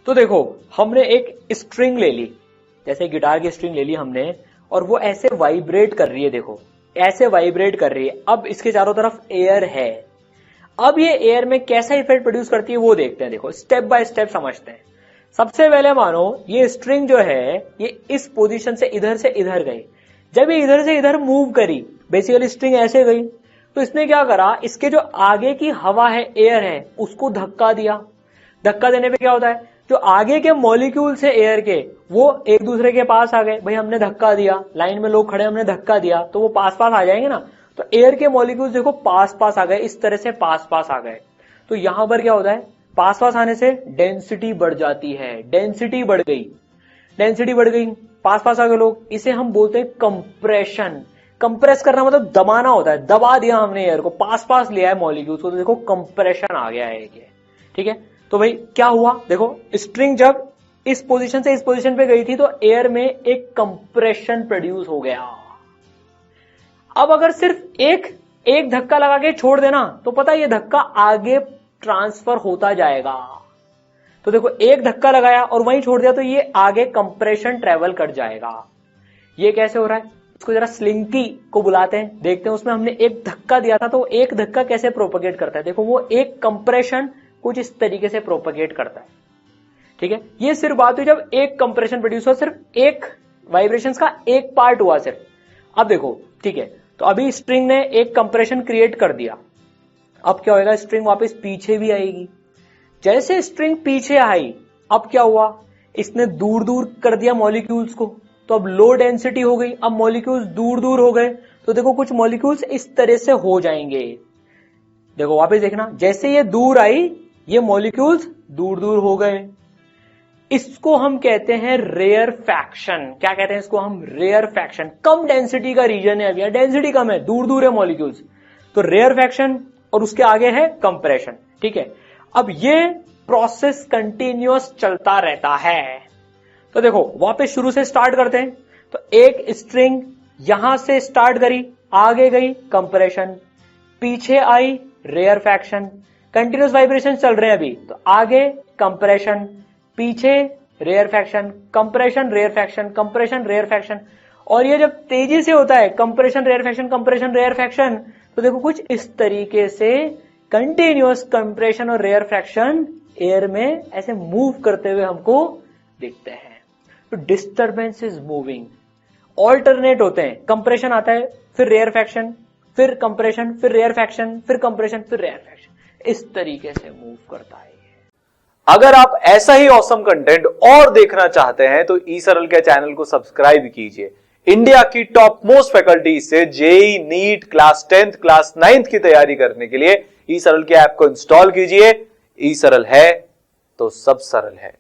तो देखो हमने एक स्ट्रिंग ले ली, जैसे गिटार की स्ट्रिंग ले ली हमने, और वो ऐसे वाइब्रेट कर रही है, देखो ऐसे वाइब्रेट कर रही है। अब इसके चारों तरफ एयर है, अब ये एयर में कैसा इफेक्ट प्रोड्यूस करती है वो देखते हैं। देखो स्टेप बाय स्टेप समझते हैं। सबसे पहले मानो ये स्ट्रिंग जो है ये इस पोजीशन से इधर गई। जब ये इधर से इधर मूव करी, बेसिकली स्ट्रिंग ऐसे गई, तो इसने क्या करा, इसके जो आगे की हवा है, एयर है, उसको धक्का दिया। धक्का देने पे क्या होता है, जो आगे के मॉलिक्यूल्स है एयर के, वो एक दूसरे के पास आ गए। भाई हमने धक्का दिया, लाइन में लोग खड़े, हमने धक्का दिया तो वो पास पास आ जाएंगे ना। तो एयर के मॉलिक्यूल्स देखो पास पास आ गए, इस तरह से पास पास आ गए। तो यहां पर क्या होता है, पास पास आने से डेंसिटी बढ़ जाती है, डेंसिटी बढ़ गई, डेंसिटी बढ़ गई, पास पास आ गए लोग। इसे हम बोलते हैं कंप्रेशन। कंप्रेस करना मतलब दबाना होता है, दबा दिया हमने एयर को, पास पास लिया है मॉलिक्यूल्स को, तो देखो कंप्रेशन आ गया है ये। ठीक है, तो भाई क्या हुआ, देखो स्ट्रिंग जब इस पोजीशन से इस पोजीशन पे गई थी तो एयर में एक कंप्रेशन प्रोड्यूस हो गया। अब अगर सिर्फ एक धक्का लगा के छोड़ देना तो पता है ये धक्का आगे ट्रांसफर होता जाएगा। तो देखो एक धक्का लगाया और वहीं छोड़ दिया तो ये आगे कंप्रेशन ट्रेवल कर जाएगा। ये कैसे हो रहा है, इसको जरा स्लिंकी को बुलाते हैं, देखते हैं उसमें हमने एक धक्का दिया था तो एक धक्का कैसे प्रोपगेट करता है। देखो वो एक कंप्रेशन कुछ इस तरीके से प्रोपगेट करता है। ठीक है, ये सिर्फ बात हुई जब एक कंप्रेशन प्रोड्यूस हुआ, सिर्फ एक वाइब्रेशंस का एक पार्ट हुआ सिर्फ। अब देखो ठीक है, तो अभी स्ट्रिंग ने एक कंप्रेशन क्रिएट कर दिया। अब क्या होगा, स्ट्रिंग वापस पीछे भी आएगी। जैसे स्ट्रिंग पीछे आई, अब क्या हुआ, इसने दूर दूर कर दिया मॉलिक्यूल्स को, तो अब लो डेंसिटी हो गई। अब मॉलिक्यूल्स दूर दूर हो गए, तो देखो कुछ मॉलिक्यूल्स इस तरह से हो जाएंगे। देखो वापस देखना, जैसे ये दूर आई ये मॉलिक्यूल्स दूर दूर हो गए। इसको हम कहते हैं रेयर फैक्शन। क्या कहते हैं इसको हम, रेयर फैक्शन। कम डेंसिटी का रीजन है, अभी डेंसिटी कम है, दूर दूर है मॉलिक्यूल्स, तो रेयर फैक्शन, और उसके आगे है कंप्रेशन। ठीक है, अब ये प्रोसेस कंटिन्यूअस चलता रहता है। तो देखो वापस शुरू से स्टार्ट करते हैं। तो एक स्ट्रिंग यहां से स्टार्ट करी, आगे गई कंप्रेशन, पीछे आई रेयर फैक्शन, कंटिन्यूअस वाइब्रेशन चल रहे हैं अभी, तो आगे कंप्रेशन, पीछे rarefaction, compression rarefaction, compression rarefaction. और ये जब तेजी से होता है compression rarefaction, compression rarefaction, तो देखो कुछ इस तरीके से कंटिन्यूअस कंप्रेशन और रेयर फैक्शन एयर में ऐसे मूव करते हुए हमको दिखते हैं। तो डिस्टर्बेंस इज मूविंग, ऑल्टरनेट होते हैं, कंप्रेशन आता है, फिर रेयर फैक्शन, फिर कंप्रेशन, फिर रेयर फैक्शन, फिर कंप्रेशन, फिर रेयर फैक्शन, इस तरीके से मूव करता है। अगर आप ऐसा ही ऑसम कंटेंट और देखना चाहते हैं तो ई सरल के चैनल को सब्सक्राइब कीजिए। इंडिया की टॉप मोस्ट फैकल्टी से JEE, NEET, class 10th, class 9th की तैयारी करने के लिए ई सरल के ऐप को इंस्टॉल कीजिए। ई सरल है तो सब सरल है।